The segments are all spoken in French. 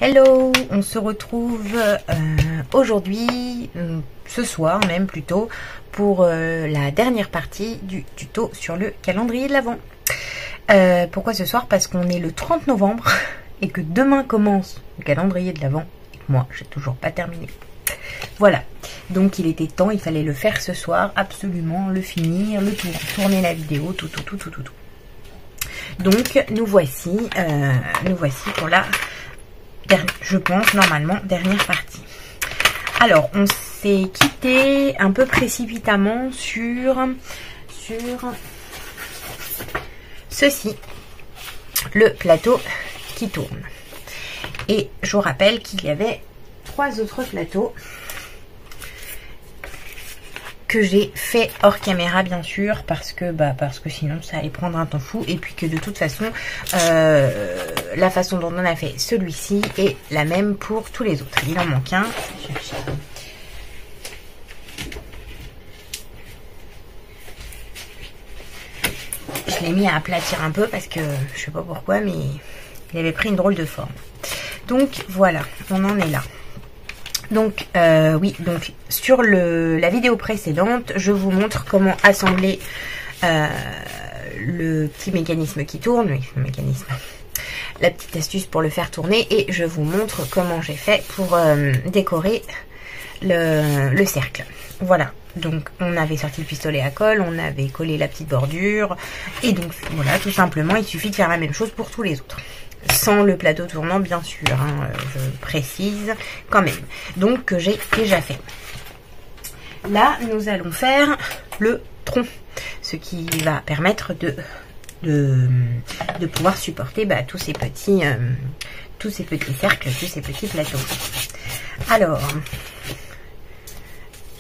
Hello, on se retrouve aujourd'hui, ce soir même plutôt, pour la dernière partie du tuto sur le calendrier de l'Avent. Pourquoi ce soir? Parce qu'on est le 30 novembre et que demain commence le calendrier de l'Avent. Moi, j'ai toujours pas terminé. Voilà, donc il était temps, il fallait le faire ce soir, absolument, le finir, le tourner la vidéo, tout. Donc nous voici pour la, je pense normalement, dernière partie. Alors on s'est quitté un peu précipitamment sur ceci, le plateau qui tourne. Et je vous rappelle qu'il y avait 3 autres plateaux que j'ai fait hors caméra bien sûr parce que sinon ça allait prendre un temps fou, et puis que de toute façon la façon dont on a fait celui-ci est la même pour tous les autres. Il en manque un. Je l'ai mis à aplatir un peu parce que je sais pas pourquoi, mais il avait pris une drôle de forme. Donc voilà, on en est là. Donc oui, donc sur la vidéo précédente, je vous montre comment assembler le petit mécanisme qui tourne, oui, le mécanisme, la petite astuce pour le faire tourner, et je vous montre comment j'ai fait pour décorer le cercle. Voilà, donc on avait sorti le pistolet à colle, on avait collé la petite bordure, et donc voilà, tout simplement, il suffit de faire la même chose pour tous les autres. Sans le plateau tournant, bien sûr, hein, je précise quand même. Donc, que j'ai déjà fait. Là, nous allons faire le tronc, ce qui va permettre de pouvoir supporter tous ces petits cercles, tous ces petits plateaux. Alors,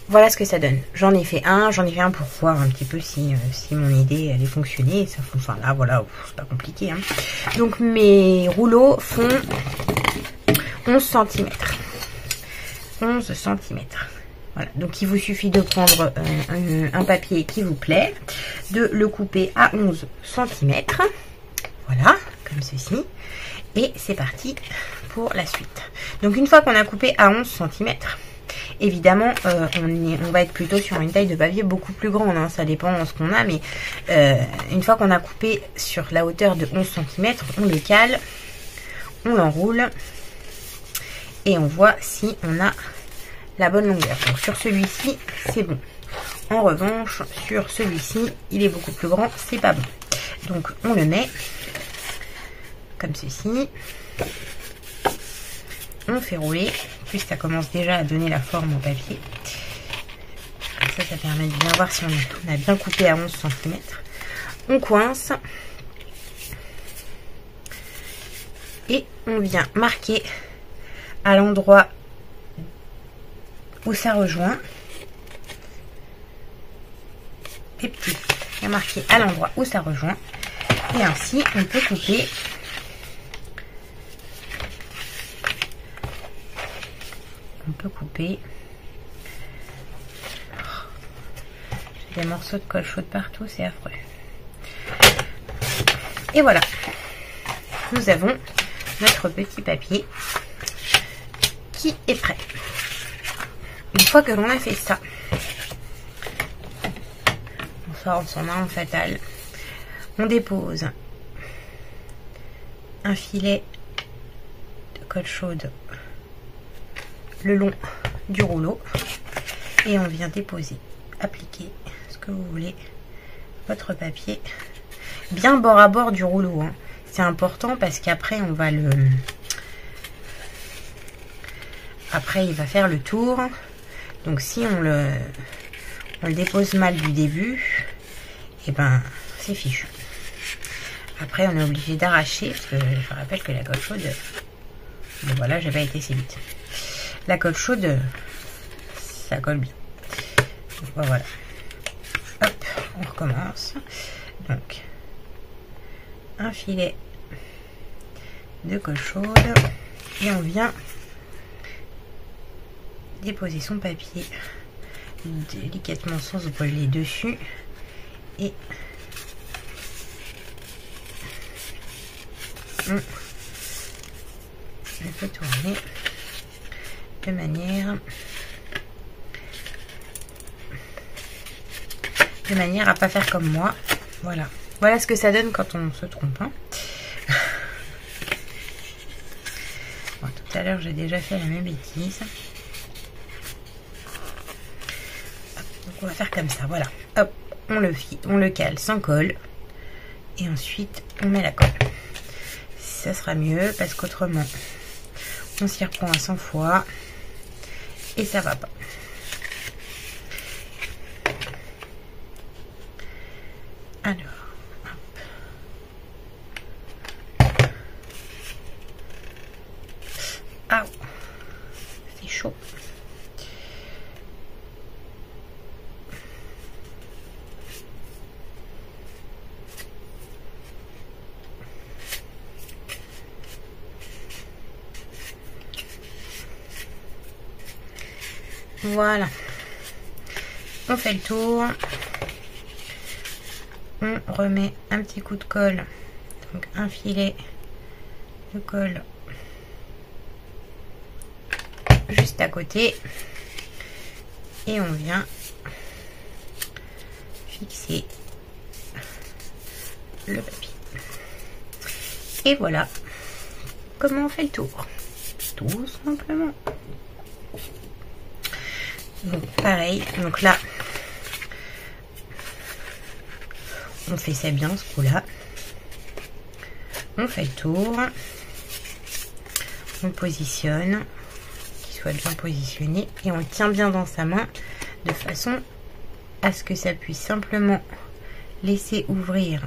voilà ce que ça donne. J'en ai fait un pour voir un petit peu si mon idée allait fonctionner. Ça fonctionne. Enfin là, voilà, c'est pas compliqué. Hein. Donc mes rouleaux font 11 cm. 11 cm. Voilà. Donc il vous suffit de prendre un papier qui vous plaît, de le couper à 11 cm. Voilà, comme ceci. Et c'est parti pour la suite. Donc une fois qu'on a coupé à 11 cm, évidemment, on va être plutôt sur une taille de papier beaucoup plus grande, hein, ça dépend de ce qu'on a, mais une fois qu'on a coupé sur la hauteur de 11 cm, on le cale, on l'enroule, et on voit si on a la bonne longueur. Donc sur celui-ci, c'est bon. En revanche, sur celui-ci, il est beaucoup plus grand, c'est pas bon. Donc on le met comme ceci. On fait rouler, puis ça commence déjà à donner la forme au papier. Comme ça permet de bien voir si on a bien coupé à 11 cm. On coince. Et on vient marquer à l'endroit où ça rejoint. Les petits. Bien marqué à l'endroit où ça rejoint. Et ainsi, on peut couper. J'ai des morceaux de colle chaude partout, c'est affreux. Et voilà, nous avons notre petit papier qui est prêt. Une fois que l'on a fait ça, on sort son arme fatale. On dépose un filet de colle chaude le long du rouleau, et on vient déposer, appliquer ce que vous voulez, votre papier bien bord à bord du rouleau, hein. C'est important parce qu'après on va après il va faire le tour, donc si on le dépose mal du début, et ben c'est fichu. Après on est obligé d'arracher, parce que je rappelle que la colle chaude, bon, voilà, j'ai pas été si vite. La colle chaude, ça colle bien. Donc, voilà. Hop, on recommence. Donc, un filet de colle chaude. Et on vient déposer son papier délicatement sans brûler dessus. Et je peux tourner de manière à pas faire comme moi. Voilà. Voilà ce que ça donne quand on se trompe. Hein. Bon, tout à l'heure, j'ai déjà fait la même bêtise. Hop, donc on va faire comme ça. Voilà. Hop, on le cale sans colle. Et ensuite, on met la colle. Ça sera mieux parce qu'autrement, on s'y reprend à 100 fois. Et ça va pas. Alors, hop. Ah, c'est chaud. Voilà. On fait le tour. On remet un petit coup de colle, donc un filet de colle juste à côté et on vient fixer le papier. Et voilà comment on fait le tour, tout simplement. Donc pareil, donc là on fait ça bien ce coup là, on fait le tour, on positionne, qu'il soit bien positionné et on le tient bien dans sa main de façon à ce que ça puisse simplement laisser ouvrir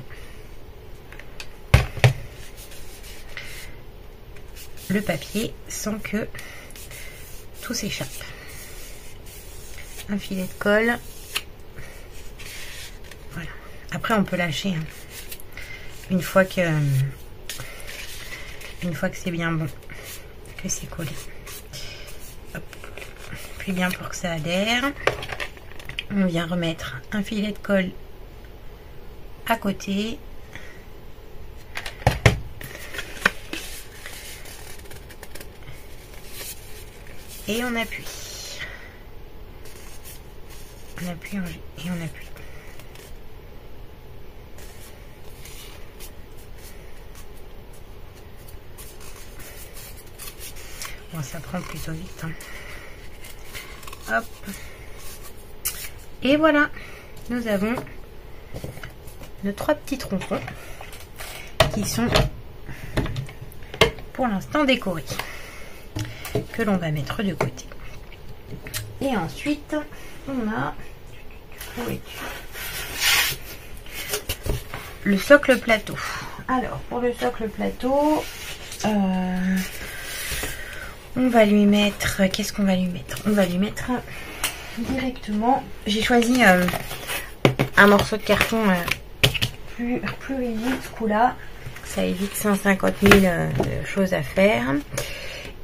le papier sans que tout s'échappe. Un filet de colle. Voilà. Après on peut lâcher hein. Une fois que c'est bien bon, que c'est collé. Hop. Puis bien pour que ça adhère, on vient remettre un filet de colle à côté. Et on appuie. On appuie et on appuie. Bon, ça prend plutôt vite. Hein. Hop. Et voilà. Nous avons nos 3 petits tronçons qui sont pour l'instant décorés. Que l'on va mettre de côté. Et ensuite, on a le socle plateau. Alors, pour le socle plateau, on va lui mettre... Qu'est-ce qu'on va lui mettre? On va lui mettre directement... J'ai choisi un morceau de carton plus rigide ce coup-là. Ça évite 150 000 choses à faire.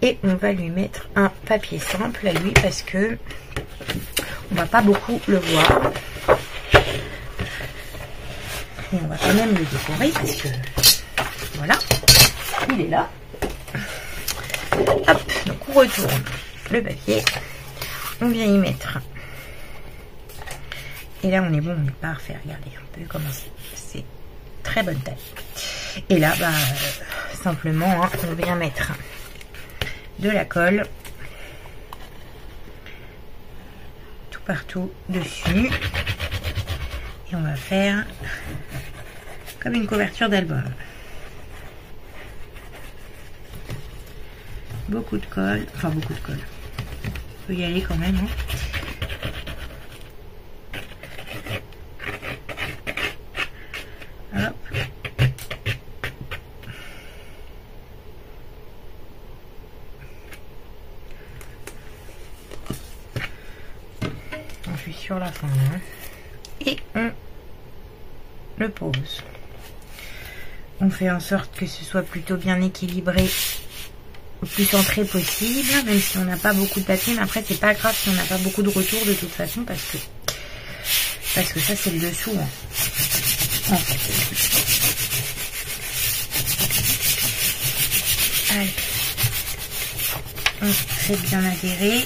Et on va lui mettre un papier simple à lui parce que on va pas beaucoup le voir. Et on va quand même le décorer parce que voilà, il est là. Hop, donc on retourne le papier. On vient y mettre. Et là on est bon, on est parfait. Regardez un peu comment c'est très bonne taille. Et là, bah simplement, hein, on vient mettre de la colle tout partout dessus et on va faire comme une couverture d'album. Beaucoup de colle, enfin beaucoup de colle. On peut y aller quand même. Hein. Hop. Sur la fin hein. Et on le pose. On fait en sorte que ce soit plutôt bien équilibré, le plus centré possible, même si on n'a pas beaucoup de papier, mais après c'est pas grave si on n'a pas beaucoup de retour de toute façon parce que ça c'est le dessous hein. En fait. Allez. on fait bien adhérer.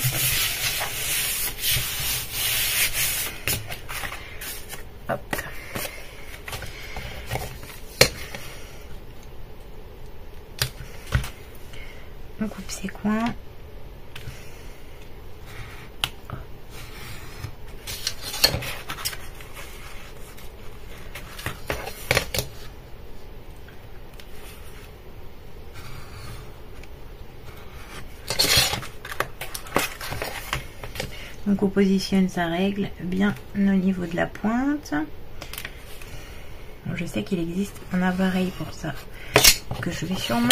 Hop. On coupe ses coins. Donc on positionne sa règle bien au niveau de la pointe. Bon, je sais qu'il existe un appareil pour ça que je vais sûrement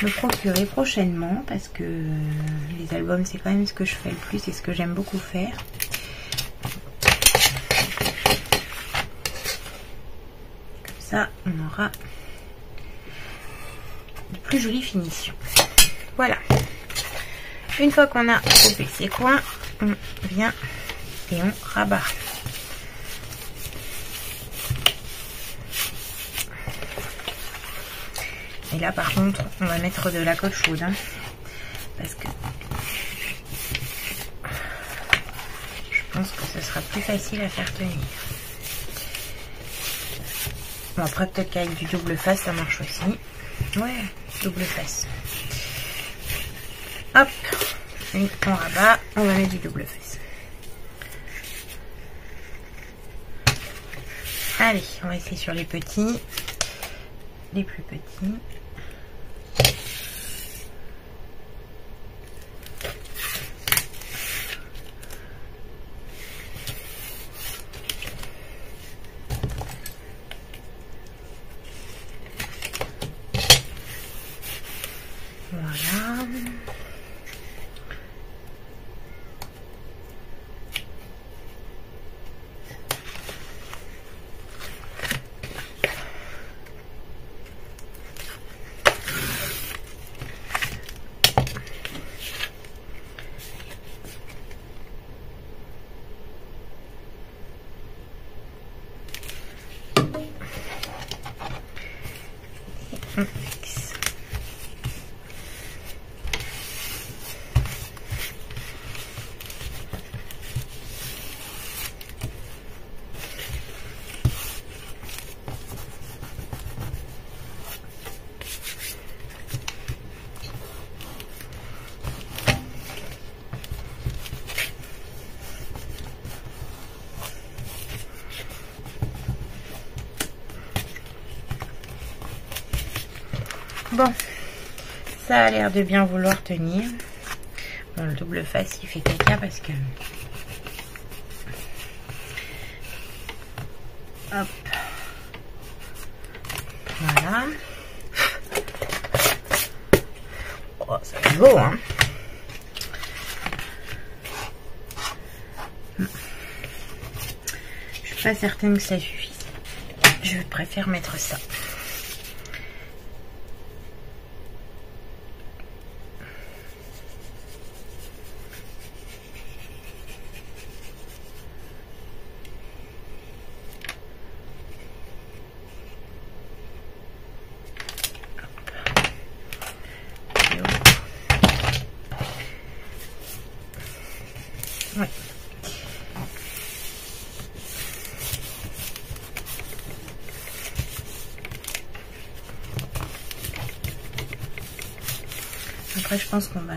me procurer prochainement parce que les albums c'est quand même ce que je fais le plus et ce que j'aime beaucoup faire. Comme ça on aura de plus jolies finitions. Voilà. Une fois qu'on a coupé ses coins, on vient et on rabat. Et là par contre, on va mettre de la colle chaude, hein, parce que je pense que ce sera plus facile à faire tenir. Bon, après peut-être qu'avec du double face ça marche aussi. Ouais, double face. Hop, et on rabat, on va mettre du double face. Allez, on va essayer sur les petits, les plus petits. Voilà. On fixe. Bon, ça a l'air de bien vouloir tenir. Bon, le double face il fait caca parce que... Hop. Voilà. Oh, ça va beau, hein. Je suis pas certaine que ça suffise. Je préfère mettre ça. Ouais. Après, je pense qu'on va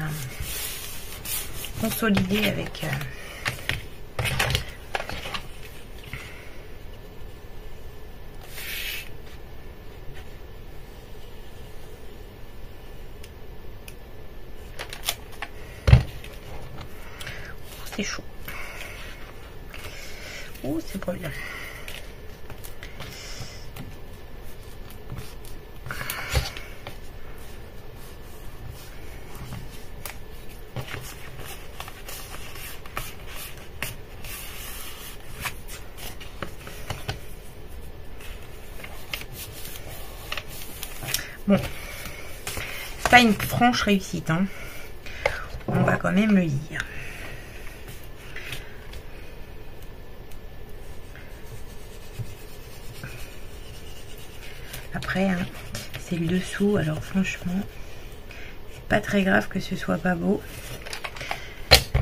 consolider avec c'est chaud. Oh, c'est pas bien. Bon, c'est pas une franche réussite, hein. On va quand même le dire. Après, hein, c'est le dessous, alors franchement, c'est pas très grave que ce soit pas beau.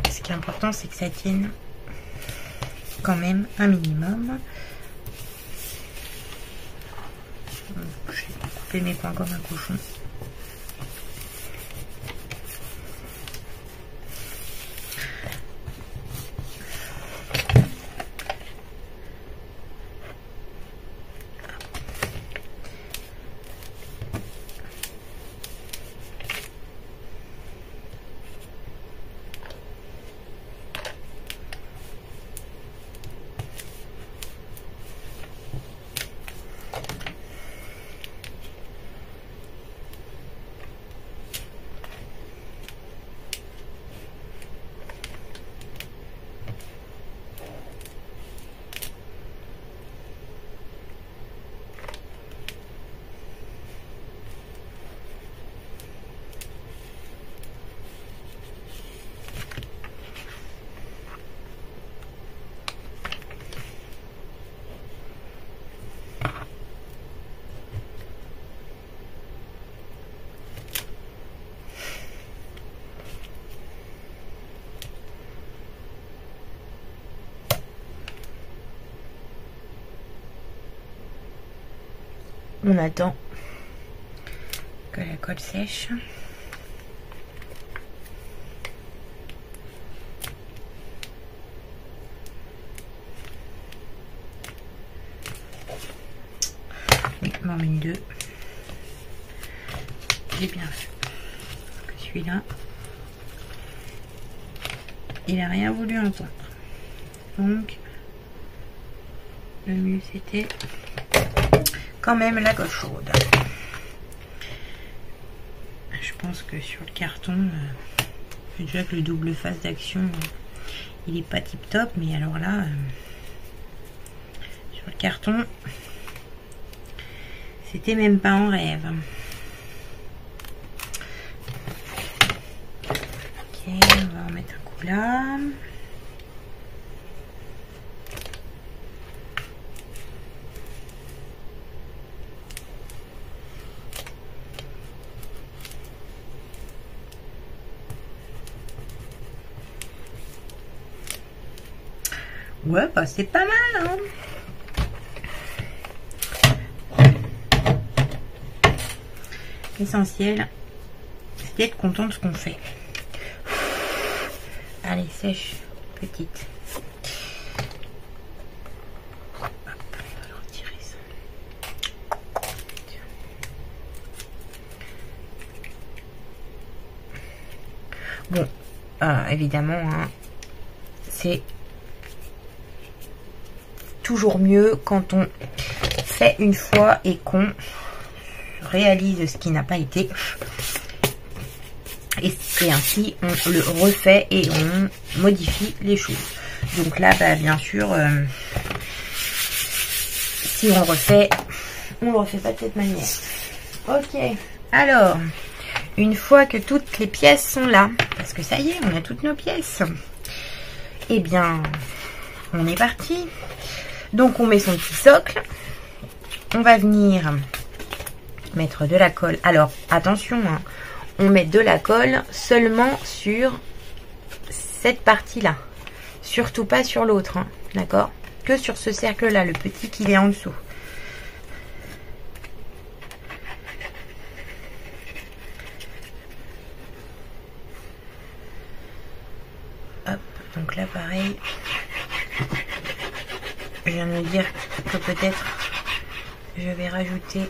Ce qui est important, c'est que ça tienne quand même un minimum. Je vais couper mes coins comme un cochon. On attend que la colle sèche. Oui, m'en mets 2. J'ai bien fait. Celui-là, il n'a rien voulu entendre. Donc, le mieux c'était quand même la colle chaude. Je pense que sur le carton, déjà que le double face d'action, il est pas tip top, mais alors là, sur le carton, c'était même pas en rêve. Ok, on va en mettre un coup là. Ouais, bah c'est pas mal, hein. L'essentiel, c'est d'être content de ce qu'on fait. Allez, sèche, petite. Hop, on va retirer ça. Bon, évidemment, hein, c'est toujours mieux quand on fait une fois et qu'on réalise ce qui n'a pas été. Et ainsi, on le refait et on modifie les choses. Donc là, bah, bien sûr, si on le refait pas de cette manière. Ok. Alors, une fois que toutes les pièces sont là, parce que ça y est, on a toutes nos pièces, eh bien, on est parti. Donc on met son petit socle, on va venir mettre de la colle. Alors attention, hein, on met de la colle seulement sur cette partie-là, surtout pas sur l'autre, hein, d'accord? Que sur ce cercle-là, le petit qui est en dessous. Hop, donc là pareil. Je viens de me dire que peut-être je vais rajouter,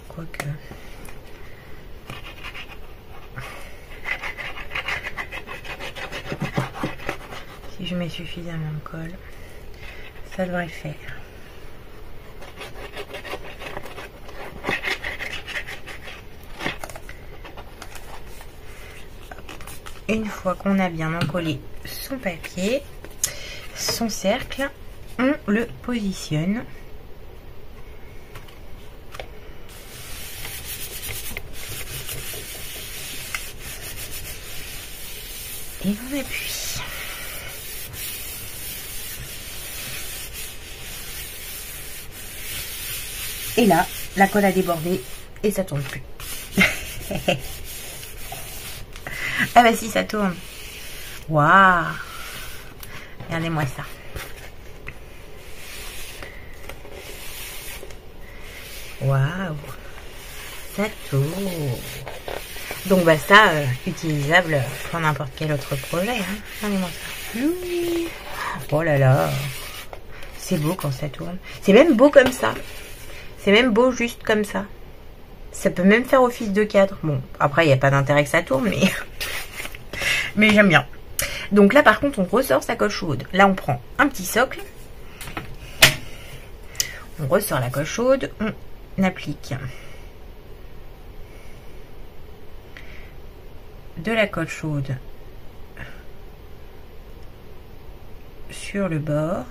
quoique, si je mets suffisamment de colle, ça devrait le faire. Une fois qu'on a bien encollé son papier, son cercle, on le positionne. Et on appuie. Et là, la colle a débordé et ça tourne plus. Ah bah si, ça tourne. Waouh! Regardez-moi ça. Waouh! Ça tourne. Donc bah ça, utilisable pour n'importe quel autre projet. Hein. Regardez-moi ça. Oh là là! C'est beau quand ça tourne. C'est même beau comme ça. C'est même beau juste comme ça. Ça peut même faire office de cadre. Bon, après, il n'y a pas d'intérêt que ça tourne, mais... mais j'aime bien. Donc là, par contre, on ressort sa colle chaude. Là, on prend un petit socle. On ressort la colle chaude. On applique de la colle chaude sur le bord.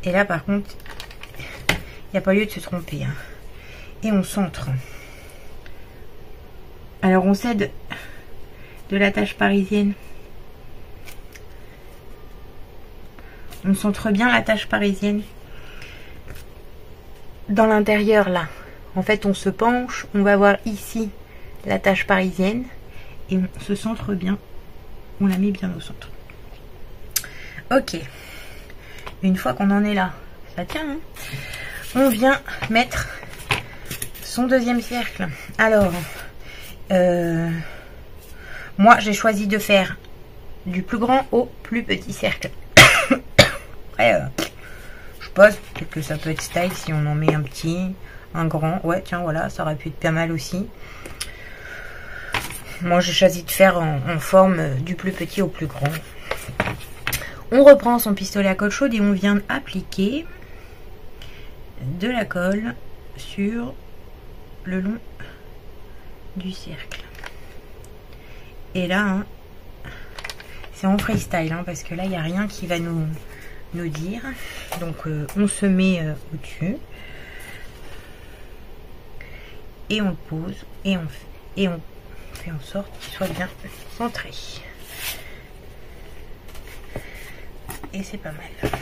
Et là, par contre, il n'y a pas lieu de se tromper. Hein. Et on centre. Alors, on s'aide de la tâche parisienne. On centre bien la tâche parisienne. Dans l'intérieur, là. En fait, on se penche. On va voir ici la tâche parisienne. Et on se centre bien. On la met bien au centre. Ok. Une fois qu'on en est là, ça tient. Hein, on vient mettre son deuxième cercle. Alors, moi, j'ai choisi de faire du plus grand au plus petit cercle. Après, je pense peut-être que ça peut être style si on en met un petit, un grand. Ouais, tiens, voilà, ça aurait pu être pas mal aussi. Moi, j'ai choisi de faire en forme du plus petit au plus grand. On reprend son pistolet à colle chaude et on vient appliquer de la colle sur le long du cercle. Et là, hein, c'est en freestyle, hein, parce que là, il n'y a rien qui va nous dire. Donc, on se met au-dessus. Et on le pose. Et on fait en sorte qu'il soit bien centré. Et c'est pas mal.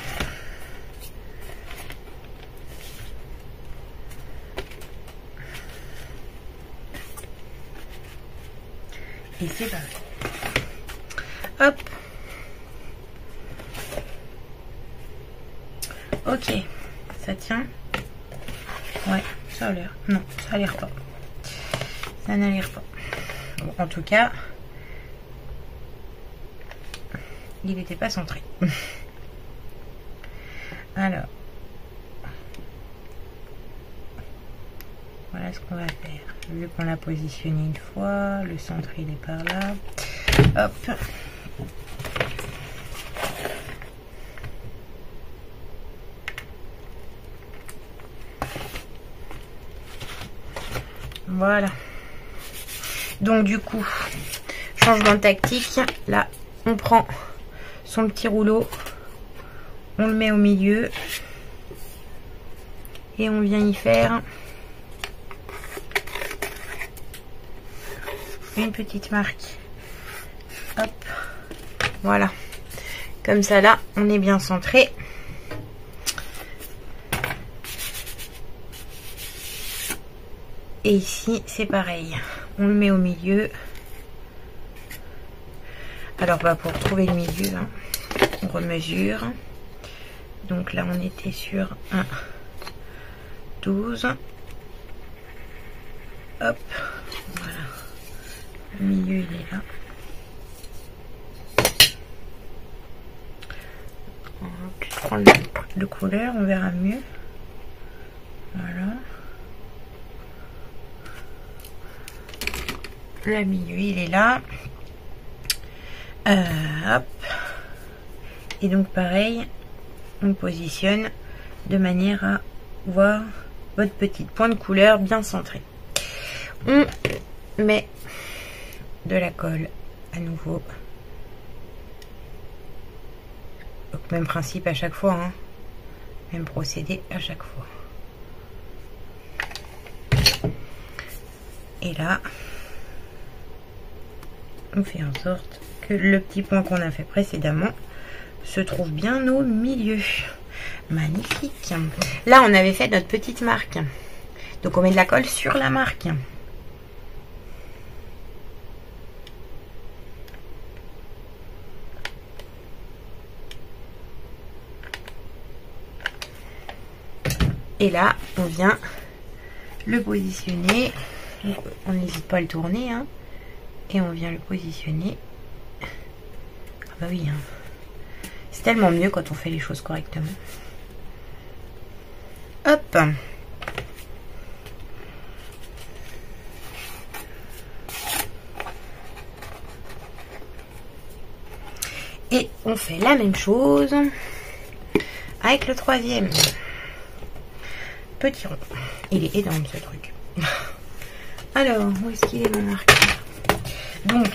Et c'est pas mal. Hop. Ok. Ça tient. Ouais, ça a l'air. Non, ça a l'air pas. Ça n'a l'air pas. Bon, en tout cas, il n'était pas centré. Alors, voilà ce qu'on va faire. Vu qu'on l'a positionné une fois, le centre il est par là. Hop. Voilà. Donc du coup, changement de tactique. Là, on prend son petit rouleau. On le met au milieu et on vient y faire une petite marque. Hop, voilà. Comme ça, là, on est bien centré. Et ici, c'est pareil. On le met au milieu. Alors, bah, pour trouver le milieu, hein, on remesure. Donc là, on était sur un 12. Hop, voilà. Le milieu, il est là. On va peut-être prendre de couleur, on verra mieux. Voilà. Le milieu, il est là. Hop. Et donc, pareil. On positionne de manière à voir votre petite pointe de couleur bien centrée. On met de la colle à nouveau. Donc même principe à chaque fois, hein. Même procédé à chaque fois. Et là, on fait en sorte que le petit point qu'on a fait précédemment se trouve bien au milieu. Magnifique. Là, on avait fait notre petite marque. Donc on met de la colle sur la marque. Et là, on vient le positionner. On n'hésite pas à le tourner. Hein, et on vient le positionner. Ah bah oui. Hein. C'est tellement mieux quand on fait les choses correctement. Hop. Et on fait la même chose avec le troisième. Petit rond. Il est énorme ce truc. Alors, où est-ce qu'il est mon marqueur? Donc,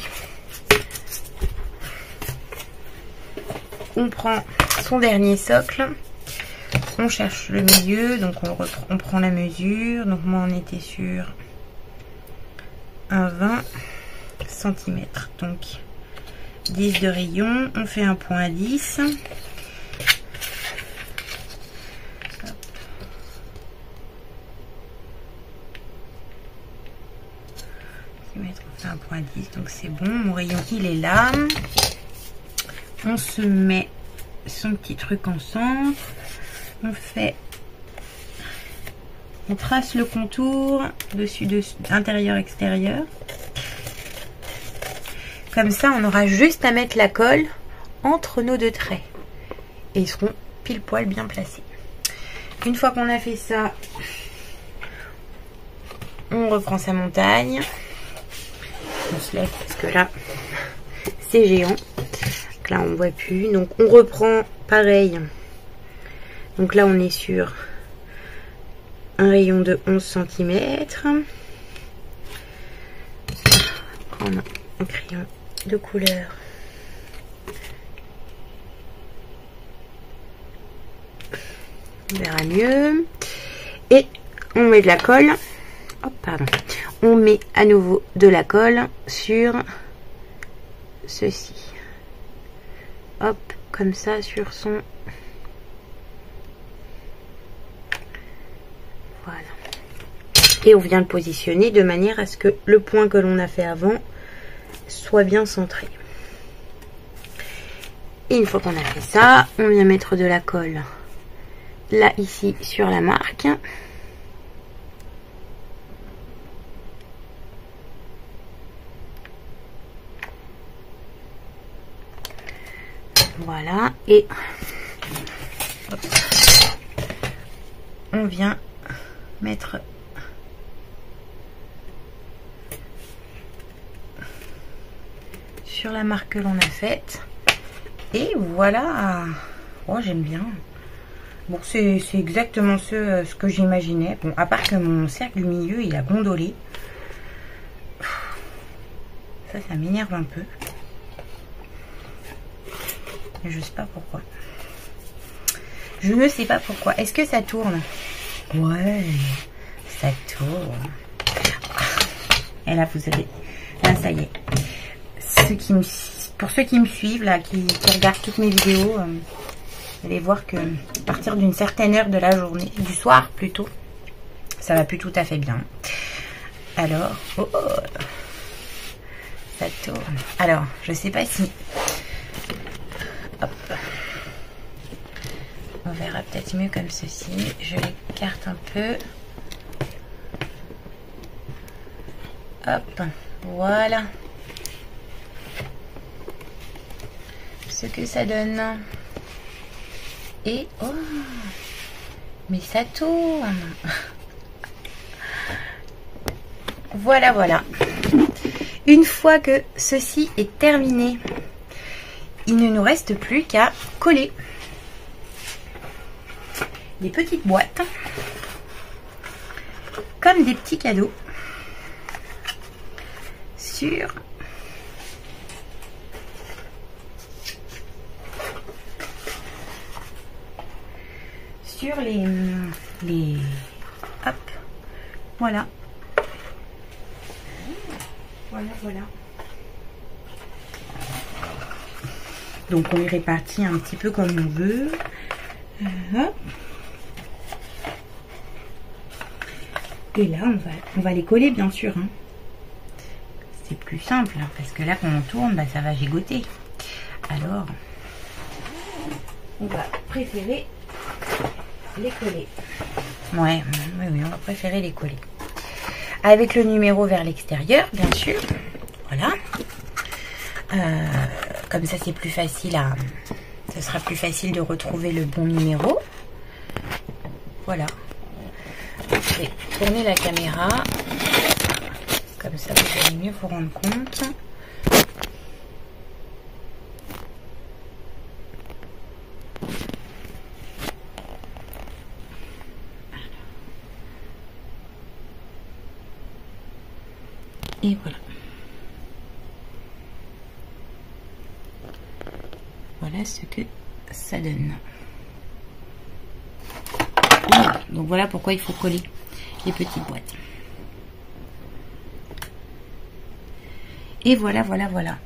on prend son dernier socle. On cherche le milieu. Donc, on prend la mesure. Donc, moi, on était sur un 20 cm. Donc, 10 de rayon. On fait un point à 10. On fait un point 10, donc c'est bon, mon rayon il est là. On se met son petit truc en centre, on trace le contour dessus, intérieur extérieur, comme ça on aura juste à mettre la colle entre nos deux traits et ils seront pile poil bien placés. Une fois qu'on a fait ça, on reprend sa montagne. On se lève parce que là c'est géant, donc là on voit plus, donc on reprend pareil. Donc là on est sur un rayon de 11 cm. Prendre un crayon de couleur on verra mieux et on met de la colle. Oh, pardon. On met à nouveau de la colle sur ceci. Hop, comme ça sur son... Voilà. Et on vient le positionner de manière à ce que le point que l'on a fait avant soit bien centré. Et une fois qu'on a fait ça, on vient mettre de la colle là, ici, sur la marque. Voilà, et hop, on vient mettre sur la marque que l'on a faite. Et voilà. Oh, j'aime bien. Bon, c'est exactement ce que j'imaginais. Bon, à part que mon cercle du milieu, il a gondolé. Ça m'énerve un peu. Je sais pas pourquoi. Je ne sais pas pourquoi. Est-ce que ça tourne? Ouais, ça tourne. Et là, vous avez... Là, ça y est. Pour ceux qui me suivent, là, qui regardent toutes mes vidéos, vous allez voir que à partir d'une certaine heure de la journée, du soir plutôt, ça va plus tout à fait bien. Alors, oh, oh, ça tourne. Alors, je sais pas si... Hop. On verra peut-être mieux comme ceci. Je l'écarte un peu. Hop. Voilà. Ce que ça donne. Et oh, mais ça tourne. Voilà, voilà. Une fois que ceci est terminé, il ne nous reste plus qu'à coller des petites boîtes comme des petits cadeaux sur les hop, voilà, voilà. Donc on les répartit un petit peu comme on veut. Et là, on va les coller, bien sûr. Hein. C'est plus simple, hein, parce que là, quand on tourne, bah, ça va gigoter. Alors, on va préférer les coller. Ouais, oui, on va préférer les coller. Avec le numéro vers l'extérieur, bien sûr. Voilà. Comme ça, c'est plus facile à... Ce sera plus facile de retrouver le bon numéro. Voilà. Je vais tourner la caméra. Comme ça, vous allez mieux vous rendre compte. Et voilà. Voilà ce que ça donne. Voilà. Donc voilà pourquoi il faut coller les petites boîtes. Et voilà, voilà, voilà.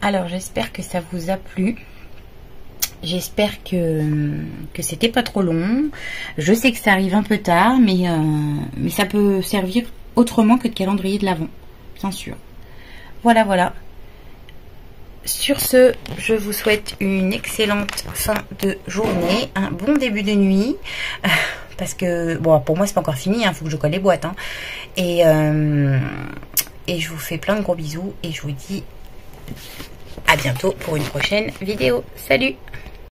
Alors j'espère que ça vous a plu. J'espère que c'était pas trop long. Je sais que ça arrive un peu tard, mais ça peut servir autrement que de calendrier de l'Avent, bien sûr. Voilà, voilà. Sur ce, je vous souhaite une excellente fin de journée, un bon début de nuit, parce que, bon, pour moi, c'est pas encore fini, hein, faut que je colle les boîtes, hein. Et je vous fais plein de gros bisous, et je vous dis à bientôt pour une prochaine vidéo. Salut!